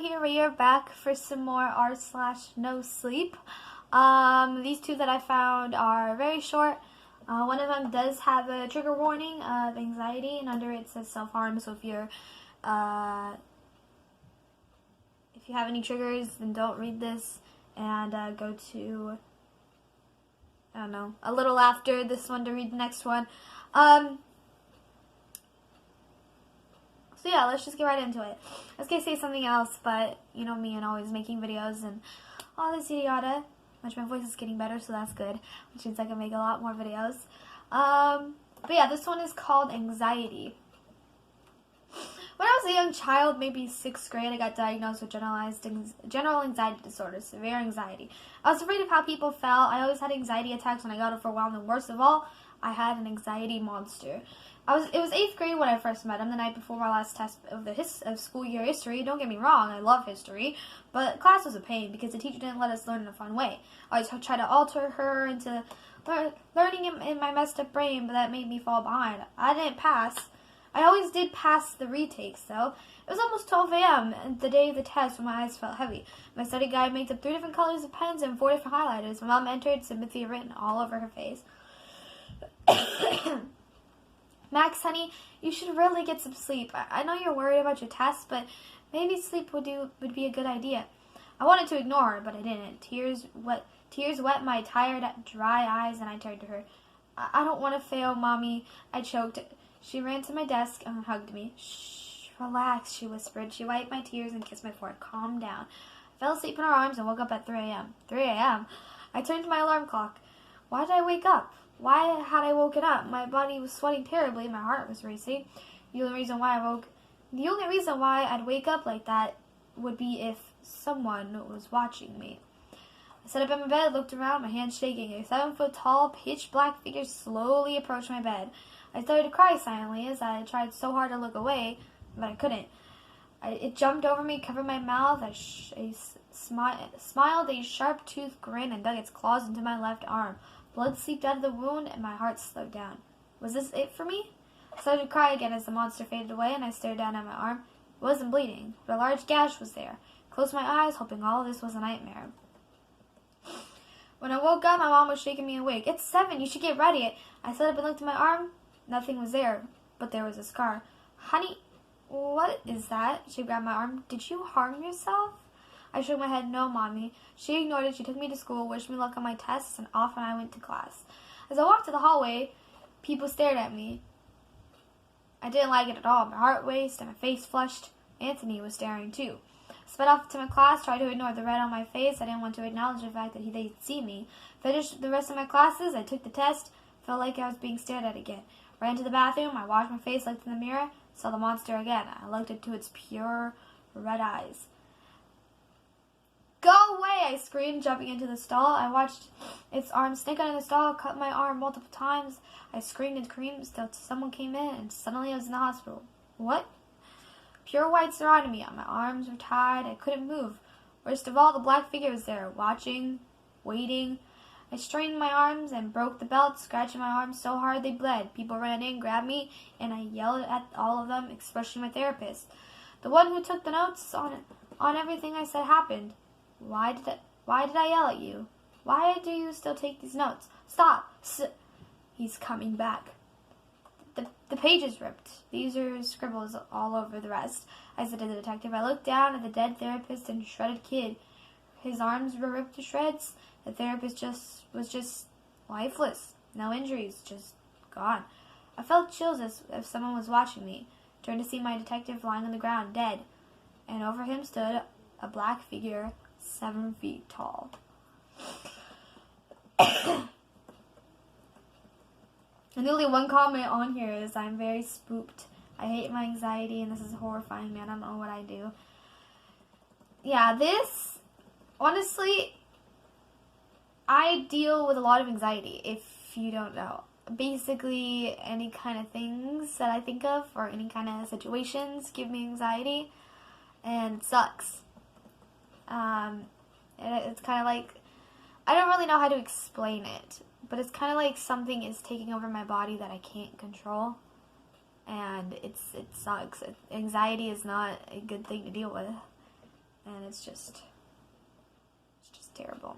here. We are back for some more r/NoSleep. These two that I found are very short. One of them does have a trigger warning of anxiety, and under it says self-harm. So if you have any triggers, then don't read this, and go to, I don't know, a little after this one to read the next one. So yeah, let's just get right into it. I was going to say something else, but you know me and always making videos and all this yada yada, which my voice is getting better, so that's good, which means I can make a lot more videos. But yeah, this one is called Anxiety. When I was a young child, maybe 6th grade, I got diagnosed with general anxiety disorder, severe anxiety. I was afraid of how people felt. I always had anxiety attacks when I got overwhelmed, and worst of all, I had an anxiety monster. It was 8th grade when I first met him, the night before my last test of school year history. Don't get me wrong, I love history, but class was a pain because the teacher didn't let us learn in a fun way. I always tried to alter her into learning in my messed up brain, but that made me fall behind. I didn't pass. I always did pass the retakes, though. It was almost 12 a.m. the day of the test when my eyes felt heavy. My study guide made up 3 different colors of pens and 4 different highlighters. My mom entered, sympathy written all over her face. Max, honey, you should really get some sleep. I know you're worried about your test, but maybe sleep would be a good idea. I wanted to ignore her, but I didn't. Tears wet my tired, dry eyes, and I turned to her. I don't want to fail, Mommy. I choked. She ran to my desk and hugged me. Shh, relax, she whispered. She wiped my tears and kissed my forehead. Calm down. I fell asleep in her arms and woke up at 3 a.m. 3 a.m.? I turned to my alarm clock. Why did I wake up? Why had I woken up? My body was sweating terribly. My heart was racing. The only reason why I'd wake up like that would be if someone was watching me. I sat up in my bed, looked around, my hands shaking. A 7-foot-tall, pitch-black figure slowly approached my bed. I started to cry silently as I tried so hard to look away, but I couldn't. It jumped over me, covered my mouth. I smiled a sharp-toothed grin and dug its claws into my left arm. Blood seeped out of the wound, and my heart slowed down. Was this it for me? I started to cry again as the monster faded away, and I stared down at my arm. It wasn't bleeding, but a large gash was there. I closed my eyes, hoping all of this was a nightmare. When I woke up, my mom was shaking me awake. It's 7, you should get ready. I sat up and looked at my arm. Nothing was there, but there was a scar. Honey, what is that? She grabbed my arm. Did you harm yourself? I shook my head. No, Mommy. She ignored it. She took me to school, wished me luck on my tests, and off and I went to class. As I walked to the hallway, people stared at me. I didn't like it at all. My heart raced and my face flushed. Anthony was staring too. I sped off to my class, tried to ignore the red on my face. I didn't want to acknowledge the fact that they'd see me. Finished the rest of my classes. I took the test. Felt like I was being stared at again. Ran to the bathroom. I washed my face, looked in the mirror, saw the monster again. I looked into its pure red eyes. Go away! I screamed, jumping into the stall. I watched its arm snake out of the stall, cut my arm multiple times. I screamed and screamed until someone came in, and suddenly I was in the hospital. What? Pure white surrounded me. My arms were tied. I couldn't move. Worst of all, the black figure was there, watching, waiting. I strained my arms and broke the belt, scratching my arms so hard they bled. People ran in, grabbed me, and I yelled at all of them, especially my therapist. The one who took the notes on everything I said happened. Why did I yell at you? Why do you still take these notes? Stop! He's coming back. The page is ripped. These are scribbles all over the rest. I said to the detective. I looked down at the dead therapist and shredded kid. His arms were ripped to shreds. The therapist was just lifeless. No injuries, just gone. I felt chills as if someone was watching me. Turned to see my detective lying on the ground, dead. And over him stood a black figure, 7 feet tall. And only one comment on here is, I'm very spooked. I hate my anxiety and this is horrifying, man. I don't know what I do. Yeah, this, honestly, I deal with a lot of anxiety, if you don't know. Basically, any kind of things that I think of or any kind of situations give me anxiety, and it sucks. It's kind of like, I don't really know how to explain it, but it's kind of like something is taking over my body that I can't control, and it sucks. Anxiety is not a good thing to deal with. and it's just terrible.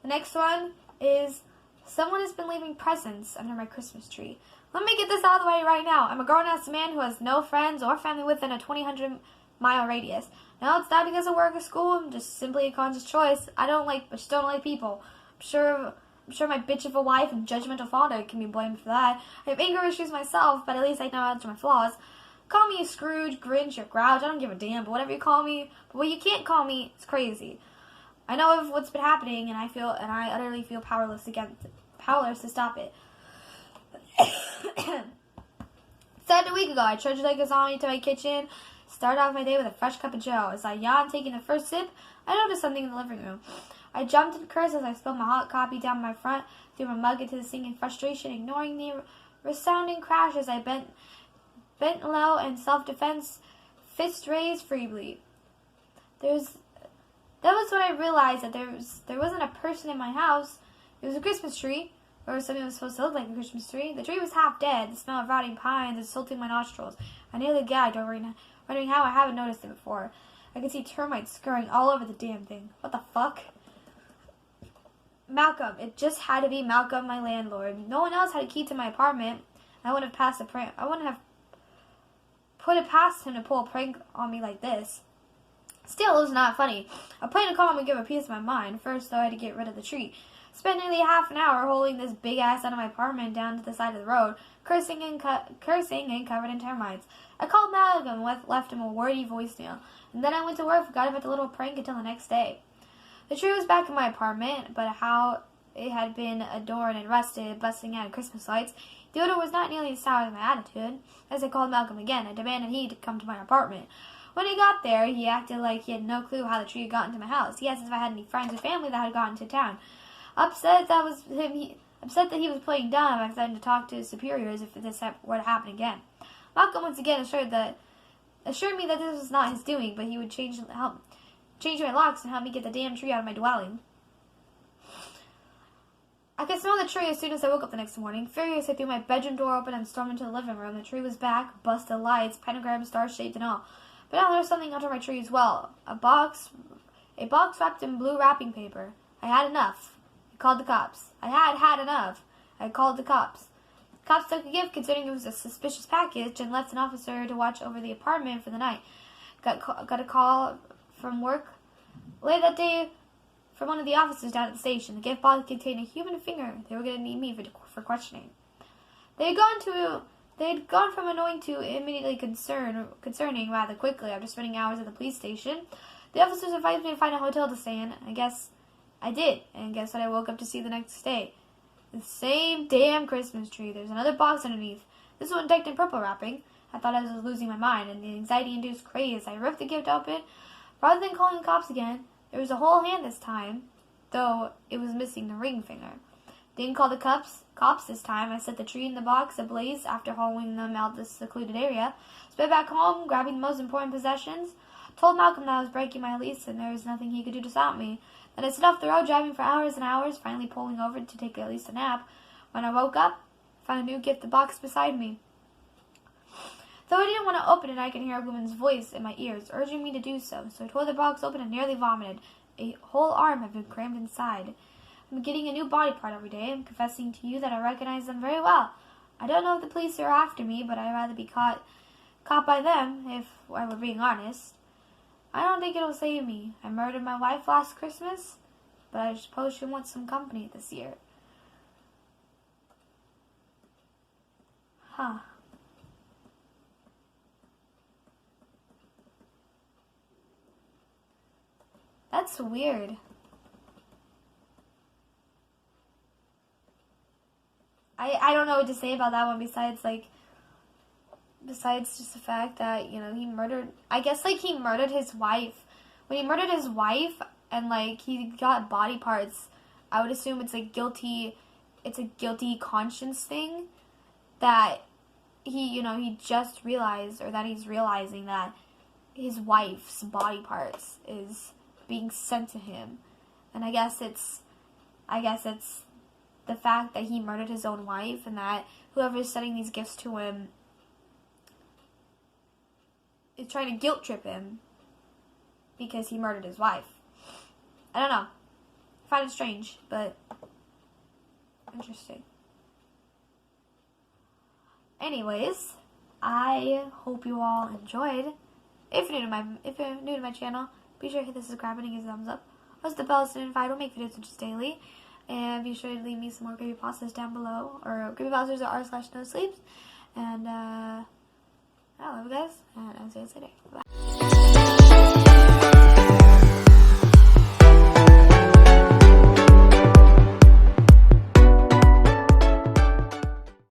The next one is someone has been leaving presents under my Christmas tree. Let me get this out of the way right now. I'm a grown-ass man who has no friends or family within a 200-mile radius. Now, it's not because of work or school. I'm just simply a conscious choice. I just don't like people. I'm sure my bitch of a wife and judgmental father can be blamed for that. I have anger issues myself, but at least I know how to my flaws. Call me a Scrooge, Grinch, or Grouch. I don't give a damn, but whatever you call me. But what you can't call me is crazy. I know of what's been happening, and I utterly feel powerless to stop it. Said a week ago, I trudged like a zombie to my kitchen, started off my day with a fresh cup of joe. As I yawned, taking the first sip, I noticed something in the living room. I jumped and cursed as I spilled my hot coffee down my front, threw my mug into the sink in frustration, ignoring the resounding crash as I bent low in self-defense, fist raised feebly. That was when I realized that there wasn't a person in my house. It was a Christmas tree, or something that was supposed to look like a Christmas tree. The tree was half dead. The smell of rotting pines assaulting my nostrils. I nearly gagged, wondering how I haven't noticed it before. I could see termites scurrying all over the damn thing. What the fuck? Malcolm. It just had to be Malcolm, my landlord. No one else had a key to my apartment. I wouldn't have put it past him to pull a prank on me like this. Still, it was not funny. I planned to call him and give a piece of my mind. First, though, I had to get rid of the tree. Spent nearly half an hour holding this big ass out of my apartment down to the side of the road, cursing and covered in termites. I called Malcolm and left him a wordy voicemail, and then I went to work, forgot about the little prank until the next day. The tree was back in my apartment, but how it had been adorned and rusted, busting out of Christmas lights, the odor was not nearly as sour as my attitude. As I called Malcolm again, I demanded he to come to my apartment. When he got there, he acted like he had no clue how the tree had gotten to my house. He asked if I had any friends or family that had gotten to town. Upset that he was playing dumb, I decided to talk to his superiors if this were to happen again. Malcolm once again assured me that this was not his doing, but he would change my locks and help me get the damn tree out of my dwelling. I could smell the tree as soon as I woke up the next morning. Furious, I threw my bedroom door open and stormed into the living room. The tree was back, busted lights, pentagram, star-shaped and all. But now there was something under my tree as well. A box wrapped in blue wrapping paper. I had enough. I called the cops. I had enough. I called the cops. The cops took a gift considering it was a suspicious package and left an officer to watch over the apartment for the night. Got a call from work late that day from one of the officers down at the station. The gift box contained a human finger. They were going to need me for questioning. They had gone from annoying to immediately concerning rather quickly after spending hours at the police station. The officers advised me to find a hotel to stay in. I guess I did, and guess what I woke up to see the next day? The same damn Christmas tree. There's another box underneath. This one decked in purple wrapping. I thought I was losing my mind, and the anxiety-induced craze. I ripped the gift open. Rather than calling the cops again, there was a whole hand this time, though it was missing the ring finger. Didn't call the cops this time. I set the tree and the box ablaze after hauling them out this secluded area. Sped back home, grabbing the most important possessions. Told Malcolm that I was breaking my lease and there was nothing he could do to stop me. Then I set off the road, driving for hours and hours, finally pulling over to take at least a nap. When I woke up, I found a new gift box beside me. Though I didn't want to open it, I could hear a woman's voice in my ears, urging me to do so. So I tore the box open and nearly vomited. A whole arm had been crammed inside. I'm getting a new body part every day. I'm confessing to you that I recognize them very well. I don't know if the police are after me, but I'd rather be caught by them, if I were being honest. I don't think it'll save me. I murdered my wife last Christmas, but I suppose she wants some company this year. Huh. That's weird. I don't know what to say about that one besides just the fact that, he murdered, I guess, he murdered his wife. When he murdered his wife and, he got body parts, I would assume it's a guilty conscience thing that he just realized, or that he's realizing that his wife's body parts is being sent to him. And I guess it's the fact that he murdered his own wife and that whoever's sending these gifts to him is trying to guilt trip him because he murdered his wife. I don't know. I find it strange, but interesting. Anyways, I hope you all enjoyed. If you're new to my channel, be sure to hit the subscribe button and give a thumbs up. Press the bell so you're notified. I don't make videos just daily. And be sure to leave me some more creepypastas down below. Or creepypastas are r/NoSleeps. And I love you guys. And I'll see you later. Bye.